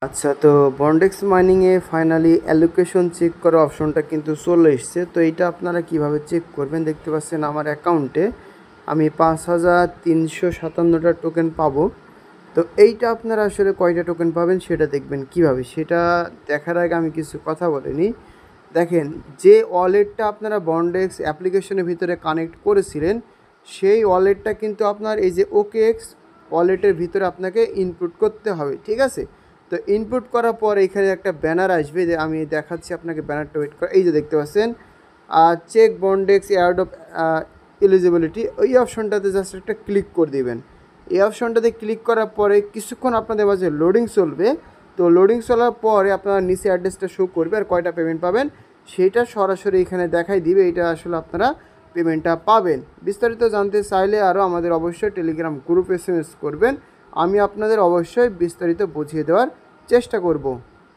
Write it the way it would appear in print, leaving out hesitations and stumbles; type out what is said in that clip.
আচ্ছা, তো বন্ডেক্স মাইনিংয়ে finally allocation check করার অপশনটা কিন্তু চলে এসছে। তো এইটা আপনারা কিভাবে চেক করবেন, দেখতে পাচ্ছেন আমার অ্যাকাউন্টে আমি 5357টা টোকেন পাবো। তো এইটা আপনারা আসলে কয়টা টোকেন পাবেন সেটা দেখবেন কিভাবে, সেটা দেখার আগে আমি কিছু কথা বলে নিই। দেখেন, যে ওয়ালেটটা আপনারা বন্ডেক্স অ্যাপ্লিকেশনের ভিতরে কানেক্ট করেছিলেন, সেই ওয়ালেটটা কিন্তু আপনার এই যে OKX ওয়ালেটের ভিতরে আপনাকে ইনপুট করতে হবে, ঠিক আছে? তো ইনপুট করার পর এখানে একটা ব্যানার আসবে, যে আমি দেখাচ্ছি আপনাকে ব্যানারটা ওয়েট করা। এই যে দেখতে পাচ্ছেন চেক বন্ডেক্স এয়ারড্রপ এলিজিবিলিটি, ওই অপশনটাতে জাস্ট একটা ক্লিক করে দিবেন। এই অপশনটাতে ক্লিক করার পরে কিছুক্ষণ আপনাদের মাঝে লোডিং চলবে। তো লোডিং চলার পরে আপনার নিচে অ্যাড্রেসটা শো করবে আর কয়টা পেমেন্ট পাবেন সেটা সরাসরি এখানে দেখাই দিবে। এটা আসলে আপনারা পেমেন্টটা পাবেন। বিস্তারিত জানতে চাইলে আরও আমাদের অবশ্যই টেলিগ্রাম গ্রুপ SMS করবেন, আমি আপনাদের অবশ্যই বিস্তারিত বুঝিয়ে দেওয়ার চেষ্টা করব।